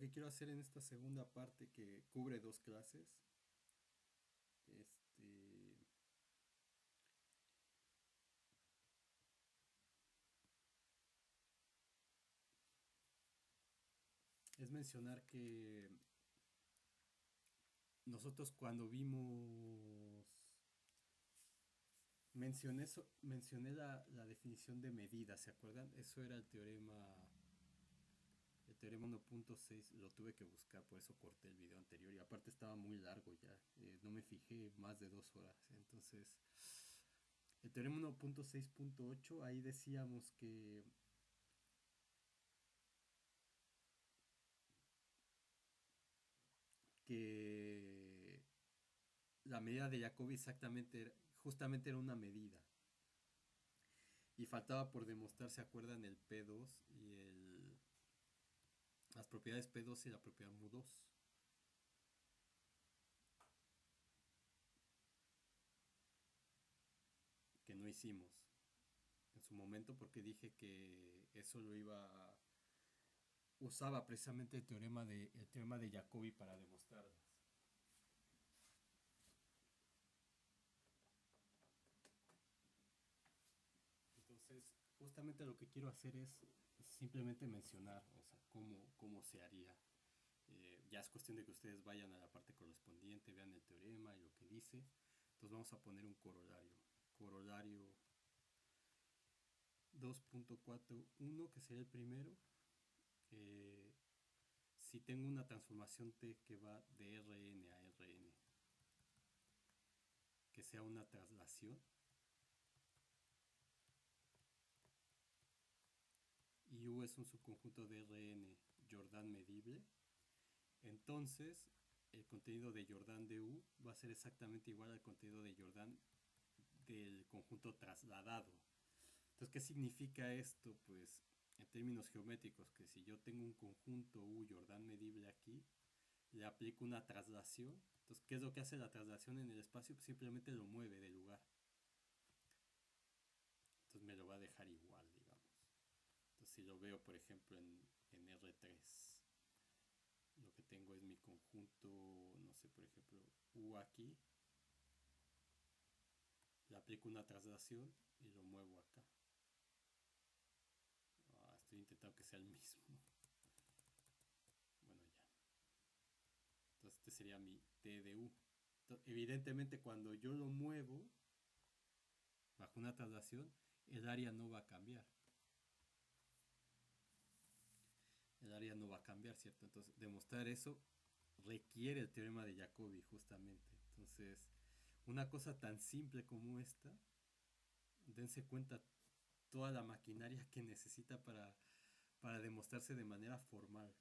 lo que quiero hacer en esta segunda parte que cubre dos clases, este, es mencionar que nosotros cuando vimos, mencioné la definición de medida, ¿se acuerdan? Eso era el teorema 1.6, lo tuve que buscar, por eso corté el video anterior y aparte estaba muy largo ya, no me fijé más de 2 horas, entonces el teorema 1.6.8, ahí decíamos que la medida de Jacobi justamente era una medida. Y faltaba por demostrar, ¿se acuerdan? El P2 y las propiedades P2 y la propiedad mu2. Que no hicimos en su momento porque dije que eso usaba precisamente el teorema de Jacobi para demostrarlas. Entonces, justamente lo que quiero hacer es simplemente mencionar, o sea, cómo se haría. Ya es cuestión de que ustedes vayan a la parte correspondiente, vean el teorema y lo que dice. Entonces vamos a poner un corolario. Corolario 2.41, que sería el primero. Si tengo una transformación T que va de Rn a Rn, que sea una traslación, y U es un subconjunto de Rn Jordan medible, entonces el contenido de Jordan de U va a ser exactamente igual al contenido de Jordan del conjunto trasladado. Entonces, ¿qué significa esto? Pues en términos geométricos, que si yo tengo un conjunto U Jordan medible aquí, le aplico una traslación. Entonces, ¿qué es lo que hace la traslación en el espacio? Pues simplemente lo mueve de lugar. Entonces me lo va a dejar igual, digamos. Entonces, si lo veo, por ejemplo, en R3, lo que tengo es mi conjunto, no sé, por ejemplo, U aquí, le aplico una traslación y lo muevo acá. Estoy intentando que sea el mismo. Bueno, ya. Entonces este sería mi T de U. Entonces, evidentemente cuando yo lo muevo bajo una traslación, el área no va a cambiar. El área no va a cambiar, ¿cierto? Entonces demostrar eso requiere el teorema de Jacobi, justamente. Entonces, una cosa tan simple como esta, dense cuenta toda la maquinaria que necesita para demostrarse de manera formal.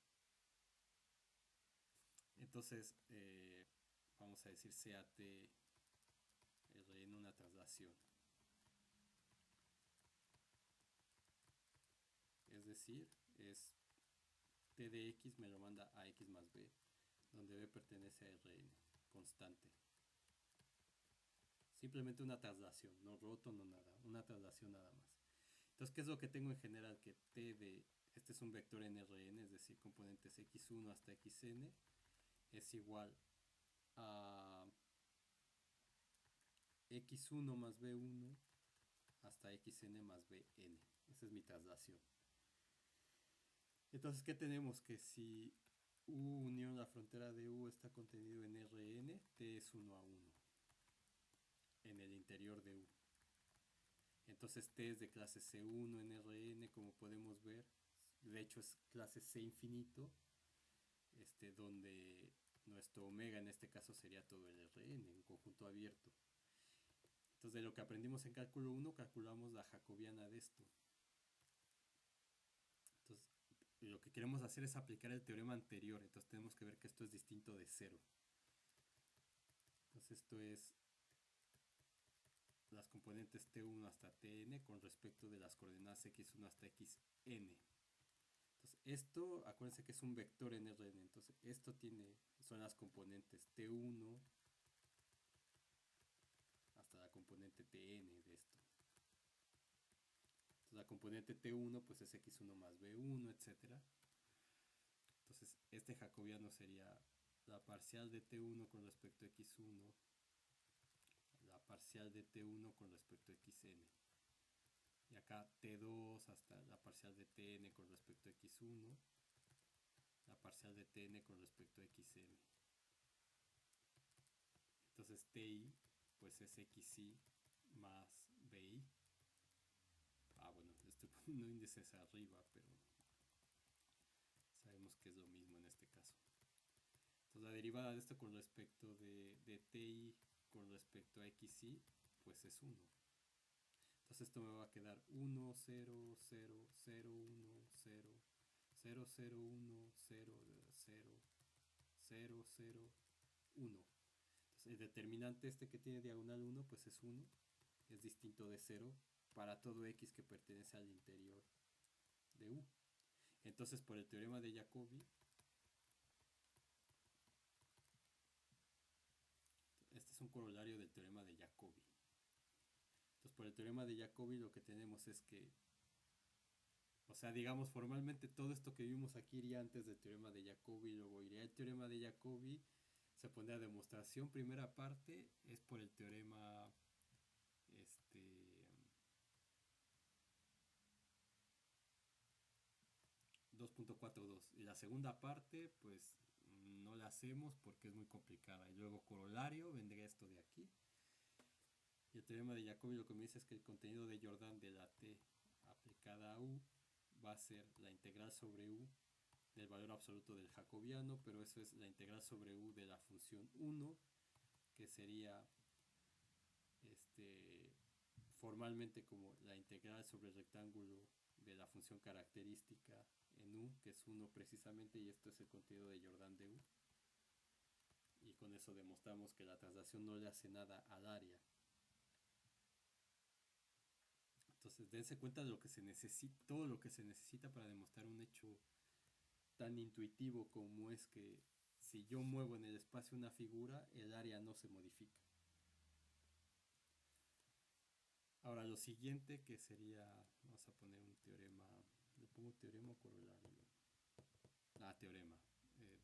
Entonces, vamos a decir CAT en una traslación. Es decir, es T de X me lo manda a X más B, donde B pertenece a Rn, constante. Simplemente una traslación, no roto, no nada, una traslación nada más. Entonces, ¿qué es lo que tengo en general? Que este es un vector en Rn, es decir, componentes x1 hasta xn, es igual a x1 más b1 hasta xn más bn. Esa es mi traslación. Entonces, ¿qué tenemos? Que si U unión la frontera de U está contenido en Rn, T es 1 a 1 en el interior de U. Entonces T es de clase C1 en Rn, como podemos ver. De hecho es clase C infinito, donde nuestro omega en este caso sería todo el Rn, un conjunto abierto. Entonces de lo que aprendimos en cálculo 1, calculamos la jacobiana de esto. Entonces lo que queremos hacer es aplicar el teorema anterior, entonces tenemos que ver que esto es distinto de 0. Entonces esto es las componentes T1 hasta Tn con respecto de las coordenadas x1 hasta xn. Entonces esto, acuérdense que es un vector en Rn, entonces esto son las componentes T1 hasta la componente Tn de esto. Entonces la componente T1 pues es x1 más b1, etc. Entonces este jacobiano sería la parcial de T1 con respecto a x1, la parcial de T1 con respecto a xn. Y acá T2 hasta la parcial de Tn con respecto a x1, la parcial de Tn con respecto a xn. Entonces Ti pues es xi más bi. Bueno, estoy poniendo índices arriba, pero sabemos que es lo mismo en este caso. Entonces la derivada de esto con respecto de Ti con respecto a xi pues es 1. Entonces esto me va a quedar 1, 0, 0, 0, 1, 0, 0, 0, 1, 0, 0, 0, 0, 1. Entonces el determinante este que tiene diagonal 1 pues es 1, es distinto de 0 para todo x que pertenece al interior de U. Entonces por el teorema de Jacobi, este es un corolario del teorema de Jacobi. Entonces por el teorema de Jacobi lo que tenemos es que, o sea, digamos formalmente todo esto que vimos aquí iría antes del teorema de Jacobi, luego iría el teorema de Jacobi, se pondría demostración, primera parte es por el teorema 2.42 y la segunda parte pues no la hacemos porque es muy complicada, y luego corolario vendría esto de aquí. Y el teorema de Jacobi lo que me dice es que el contenido de Jordan de la T aplicada a U va a ser la integral sobre U del valor absoluto del jacobiano, pero eso es la integral sobre U de la función 1, que sería formalmente como la integral sobre el rectángulo de la función característica en U, que es 1 precisamente, y esto es el contenido de Jordan de U. Y con eso demostramos que la traslación no le hace nada al área. Entonces dense cuenta de lo que se necesita, todo lo que se necesita para demostrar un hecho tan intuitivo como es que si yo muevo en el espacio una figura, el área no se modifica. Ahora lo siguiente que sería, vamos a poner un teorema, le pongo teorema o corolario. Teorema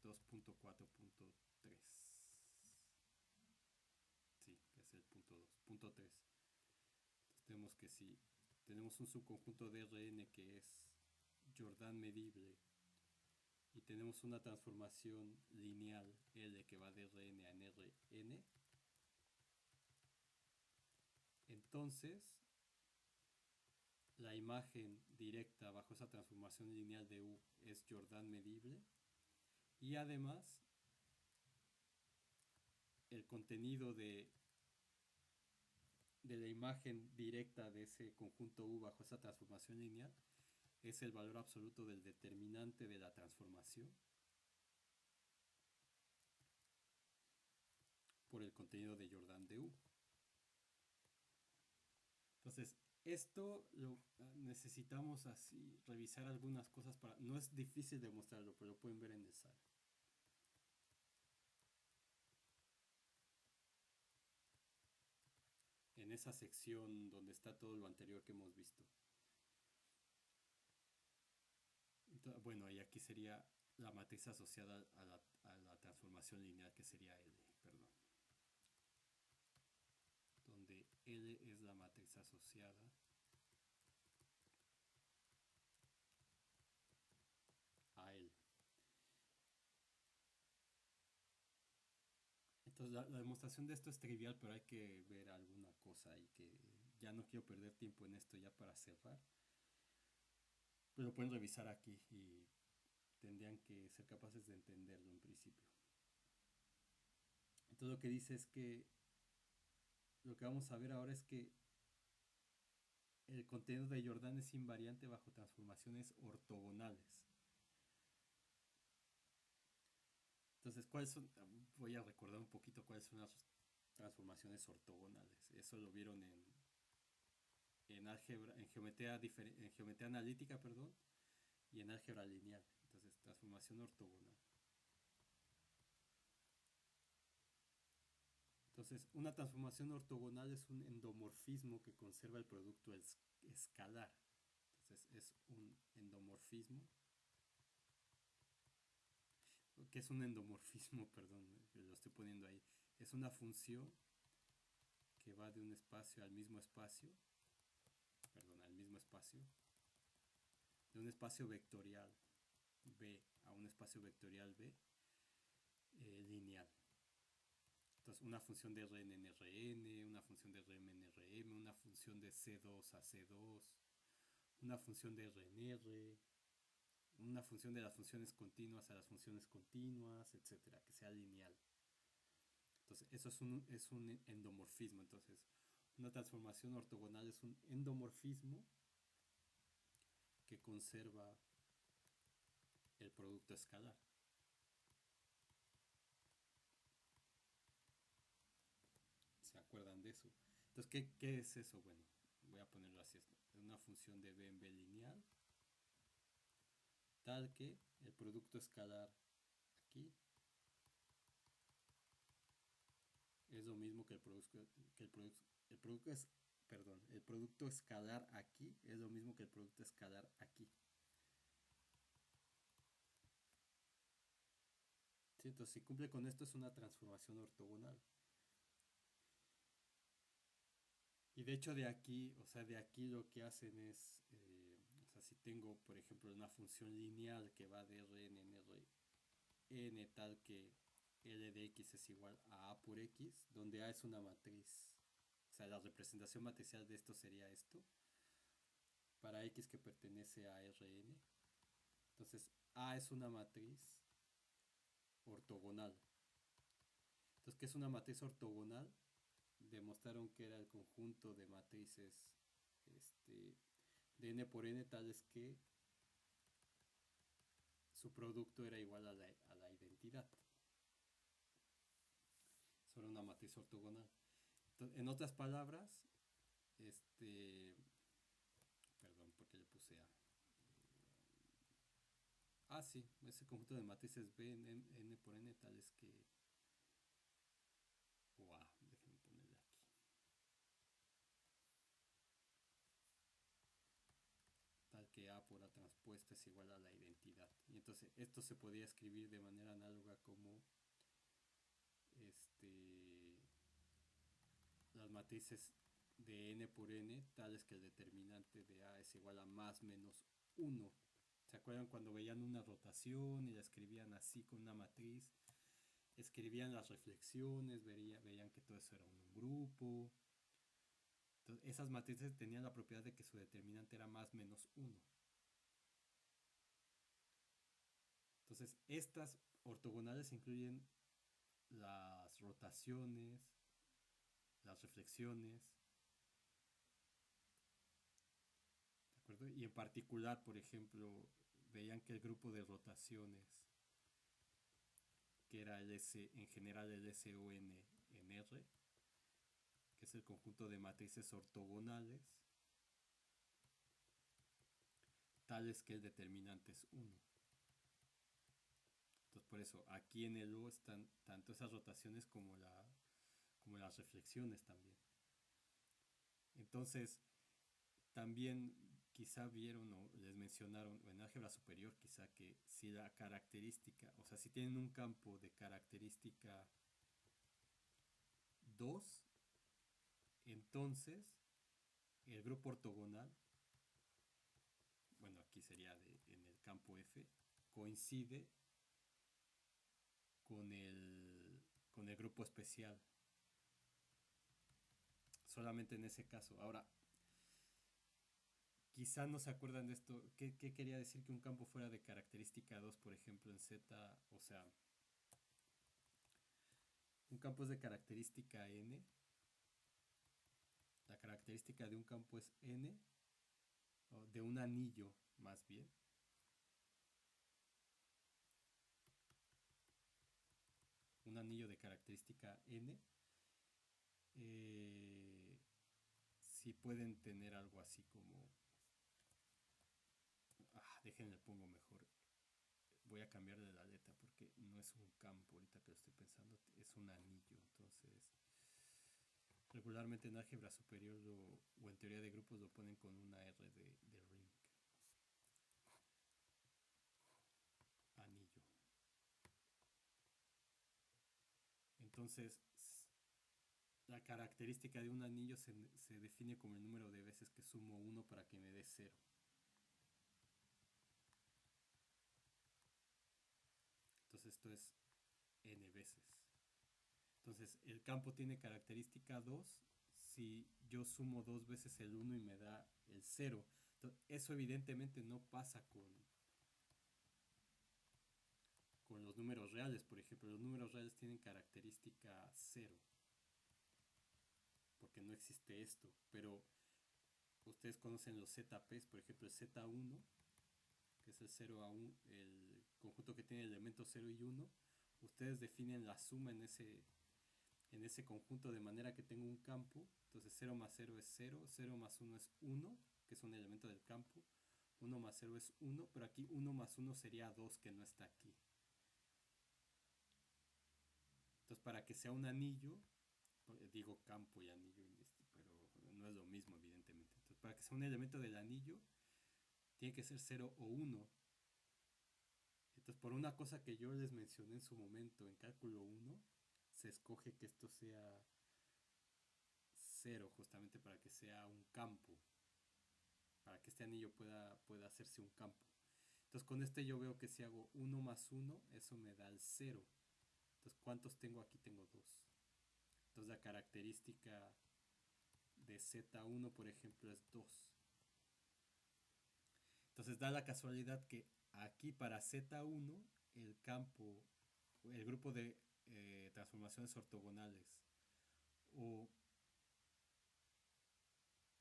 2.4.3. Sí, que es el punto 2. Punto 3. Entonces tenemos que si tenemos un subconjunto de Rn que es Jordan medible y tenemos una transformación lineal L que va de Rn a Rn, entonces la imagen directa bajo esa transformación lineal de U es Jordan medible, y además el contenido de la imagen directa de ese conjunto U bajo esa transformación lineal es el valor absoluto del determinante de la transformación por el contenido de Jordan de U. Entonces, esto lo necesitamos así revisar algunas cosas para, no es difícil demostrarlo, pero lo pueden ver en el SAR. En esa sección donde está todo lo anterior que hemos visto. Entonces, bueno, y aquí sería la matriz asociada a la transformación lineal, que sería L, perdón. Donde L es la matriz asociada a L. Entonces la demostración de esto es trivial, pero hay que ver alguna cosa y que ya no quiero perder tiempo en esto ya para cerrar. Pero lo pueden revisar aquí y tendrían que ser capaces de entenderlo en principio. Entonces lo que dice es que lo que vamos a ver ahora es que el contenido de Jordan es invariante bajo transformaciones ortogonales. Entonces, ¿cuáles son? Voy a recordar un poquito cuáles son las transformaciones ortogonales. Eso lo vieron en álgebra, en geometría analítica, perdón, y en álgebra lineal. Entonces, transformación ortogonal. Entonces, una transformación ortogonal es un endomorfismo que conserva el producto escalar. Entonces, es un endomorfismo. ¿Qué es un endomorfismo? Perdón, lo estoy poniendo ahí. Es una función que va de un espacio al mismo espacio, perdón, al mismo espacio, de un espacio vectorial B a un espacio vectorial B lineal. Entonces, una función de Rn en Rn, una función de Rm en Rm, una función de C2 a C2, una función de Rnr, una función de las funciones continuas a las funciones continuas, etcétera, que sea lineal. Entonces, eso es un endomorfismo. Entonces, una transformación ortogonal es un endomorfismo que conserva el producto escalar. ¿Se acuerdan de eso? Entonces, ¿qué es eso? Bueno, voy a ponerlo así. Es una función de B en B lineal, tal que el producto escalar aquí es lo mismo que el producto es, perdón, el producto escalar aquí es lo mismo que el producto escalar aquí. ¿Sí? Entonces, si cumple con esto, es una transformación ortogonal. Y de hecho de aquí, o sea, de aquí lo que hacen es, o sea, si tengo, por ejemplo, una función lineal que va de Rn en Rn tal que L de x es igual a A por x, donde A es una matriz, o sea, la representación matricial de esto sería esto, para x que pertenece a Rn. Entonces, A es una matriz ortogonal. Entonces, ¿qué es una matriz ortogonal? Demostraron que era el conjunto de matrices de n por n tales que su producto era igual a la identidad. Eso era una matriz ortogonal. Entonces, en otras palabras, perdón, porque le puse A. Sí, ese conjunto de matrices B en n por n tales que... Wow, déjenme ponerle aquí. Tal que A por A transpuesta es igual a la identidad. Y entonces esto se podía escribir de manera análoga como las matrices de n por n tales que el determinante de A es igual a más menos 1. ¿Se acuerdan cuando veían una rotación y la escribían así con una matriz? Escribían las reflexiones, veían que todo eso era un grupo. Entonces, esas matrices tenían la propiedad de que su determinante era más menos 1. Entonces, estas ortogonales incluyen las rotaciones, las reflexiones, ¿de acuerdo? Y en particular, por ejemplo, veían que el grupo de rotaciones, que era el S, en general el SON en R, que es el conjunto de matrices ortogonales, tales que el determinante es 1. Entonces, por eso, aquí en el O están tanto esas rotaciones como las reflexiones también. Entonces, también quizá vieron o les mencionaron, o en álgebra superior quizá, que si la característica, o sea, si tienen un campo de característica 2, entonces el grupo ortogonal, bueno, aquí sería en el campo F, coincide con el grupo especial. Solamente en ese caso. Ahora, quizá no se acuerdan de esto. ¿Qué quería decir que un campo fuera de característica 2, por ejemplo, en Z? O sea, un campo es de característica n. La característica de un campo es n, o de un anillo más bien. Un anillo de característica n. Si pueden tener algo así como... déjenle pongo mejor. Voy a cambiarle la letra porque no es un campo, ahorita que lo estoy pensando, es un anillo. Entonces, regularmente en álgebra superior o en teoría de grupos lo ponen con una R de ring. Anillo. Entonces, la característica de un anillo se define como el número de veces que sumo 1 para que me dé 0. Entonces esto es n veces. Entonces el campo tiene característica 2 si yo sumo 2 veces el 1 y me da el 0. Entonces, eso evidentemente no pasa con los números reales. Por ejemplo, los números reales tienen característica 0, porque no existe esto. Pero ustedes conocen los ZPs, por ejemplo el Z1, que es el 0 a 1, el conjunto que tiene elementos 0 y 1. Ustedes definen la suma en ese conjunto de manera que tengo un campo. Entonces 0 más 0 es 0, 0 más 1 es 1, que es un elemento del campo. 1 más 0 es 1, pero aquí 1 más 1 sería 2, que no está aquí. Entonces para que sea un anillo, digo campo y anillo, pero no es lo mismo evidentemente. Entonces para que sea un elemento del anillo, tiene que ser 0 o 1. Entonces por una cosa que yo les mencioné en su momento en cálculo 1, se escoge que esto sea 0 justamente para que sea un campo, para que este anillo pueda hacerse un campo. Entonces con este yo veo que si hago 1 más 1, eso me da el 0. Entonces ¿cuántos tengo aquí? Tengo 2. Entonces la característica de Z1, por ejemplo, es 2. Entonces da la casualidad que aquí para Z1 el campo, el grupo de transformaciones ortogonales o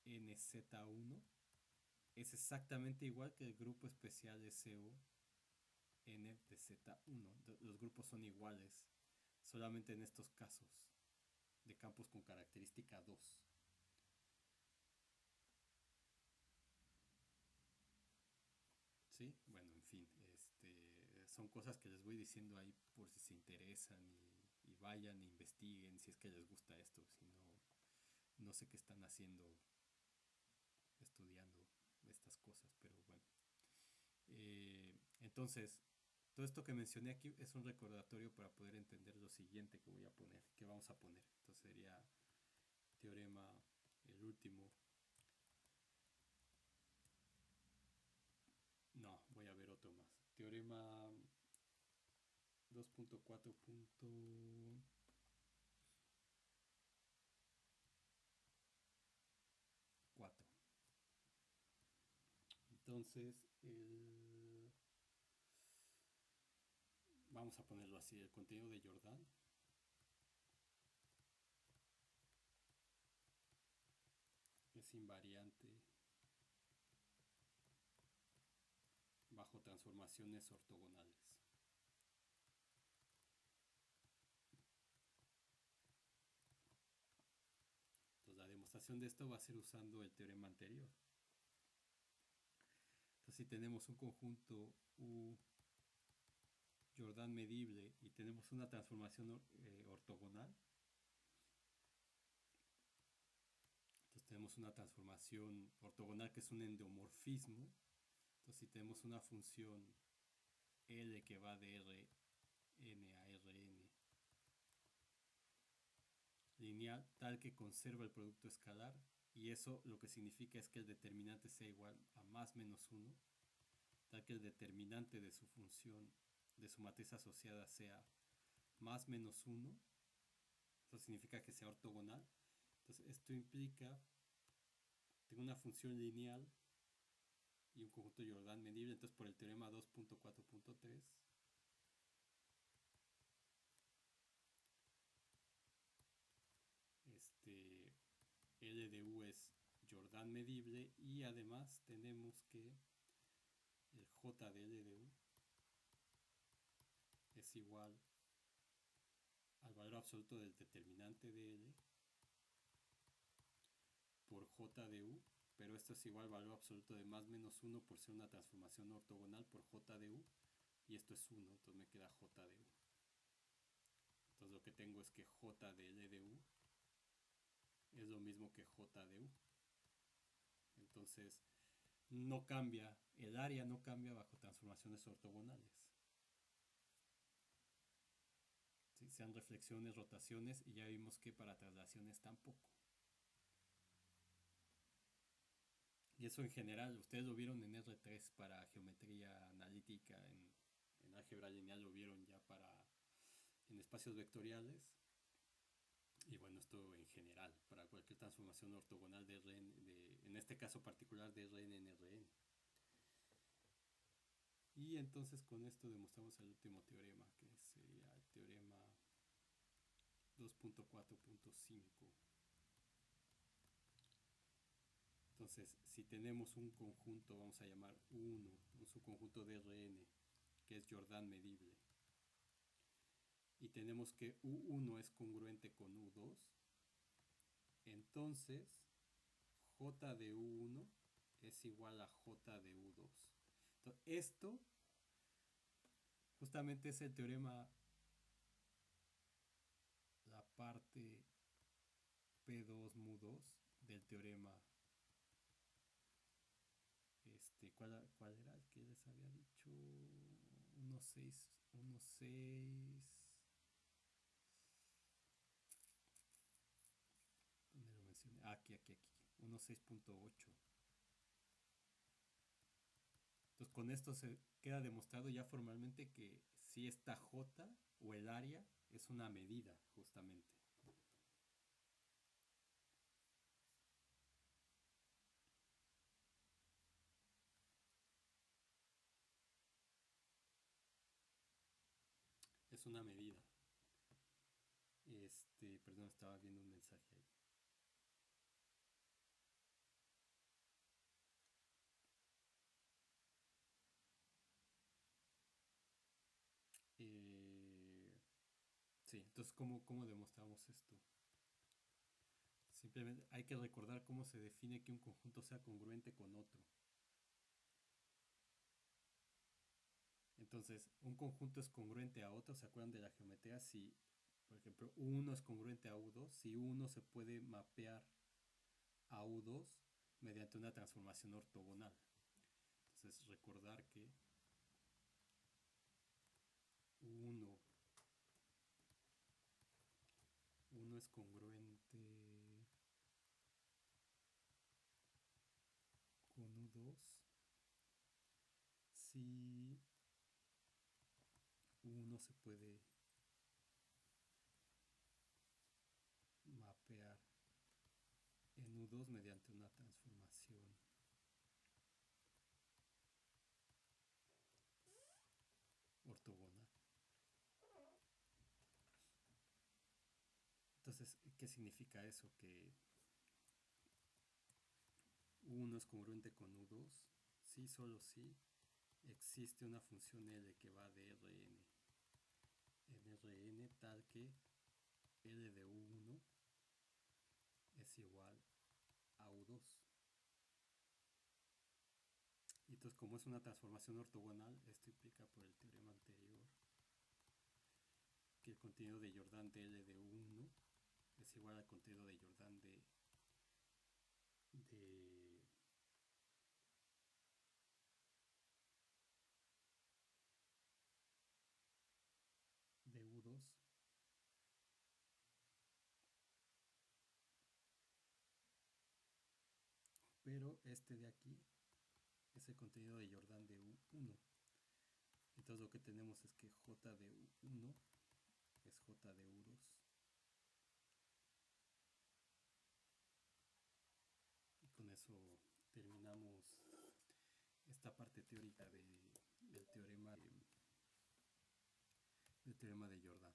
NZ1 es exactamente igual que el grupo especial SO N de Z1. Los grupos son iguales, solamente en estos casos de campos con característica 2. ¿Sí? Bueno, en fin, son cosas que les voy diciendo ahí por si se interesan y vayan e investiguen si es que les gusta esto. Si no, no sé qué están haciendo estudiando estas cosas, pero bueno. Entonces, todo esto que mencioné aquí es un recordatorio para poder entender lo siguiente que voy a poner, que vamos a poner. Entonces sería teorema, el último. No, voy a ver otro más. Teorema 2.4. Entonces, vamos a ponerlo así, el contenido de Jordan es invariante bajo transformaciones ortogonales. Entonces la demostración de esto va a ser usando el teorema anterior. Entonces si tenemos un conjunto U Jordan medible y tenemos una transformación ortogonal, entonces tenemos una transformación ortogonal que es un endomorfismo. Entonces si tenemos una función L que va de Rn a Rn lineal tal que conserva el producto escalar, y eso lo que significa es que el determinante sea igual a más menos 1, tal que el determinante de su función, de su matriz asociada, sea más menos 1. Eso significa que sea ortogonal. Entonces esto implica, tengo una función lineal y un conjunto Jordan medible. Entonces por el teorema 2.4.3 L de U es Jordan medible, y además tenemos que el J de L de U es igual al valor absoluto del determinante de L por J de U, pero esto es igual al valor absoluto de más menos 1 por ser una transformación ortogonal por J de U, y esto es 1, entonces me queda J de U. Entonces lo que tengo es que J de L de U es lo mismo que J de U. Entonces no cambia, el área no cambia bajo transformaciones ortogonales. ¿Sí? sean reflexiones, rotaciones, y ya vimos que para traslaciones tampoco. Y eso en general, ustedes lo vieron en R3 para geometría analítica, en álgebra lineal lo vieron ya en espacios vectoriales. Y bueno, esto en general, para cualquier transformación ortogonal de Rn, en este caso particular de Rn en Rn. Y entonces con esto demostramos el último teorema, que sería el teorema 2.4.5. Entonces, si tenemos un conjunto, vamos a llamar U1, un subconjunto de Rn, que es Jordan medible, y tenemos que U1 es congruente con U2, entonces J de U1 es igual a J de U2. Entonces, esto justamente es el teorema, la parte P2 mu2 del teorema. ¿Cuál era el que les había dicho? 1.6. ¿Dónde lo mencioné? Aquí. 1.6.8. Entonces con esto se queda demostrado ya formalmente que si esta J o el área es una medida justamente. Es una medida. Perdón, estaba viendo un mensaje ahí. Sí, entonces ¿cómo demostramos esto? Simplemente hay que recordar cómo se define que un conjunto sea congruente con otro. Entonces, un conjunto es congruente a otro, ¿se acuerdan de la geometría? Si, por ejemplo, U1 es congruente a U2, si U1 se puede mapear a U2 mediante una transformación ortogonal. Entonces, recordar que U1 es congruente con U2 si U1 se puede mapear en U2 mediante una transformación ortogonal. Entonces, ¿qué significa eso? Que U1 es congruente con U2 si, solo si existe una función L que va de Rn en Rn tal que L de U1 es igual a U2. Y entonces, como es una transformación ortogonal, esto implica por el teorema anterior que el contenido de Jordan de L de U1 es igual al contenido de Jordan de U2 pero este de aquí es el contenido de Jordan de U1. Entonces lo que tenemos es que J de U1 es J de U2. Y con eso terminamos esta parte teórica del teorema de Jordan.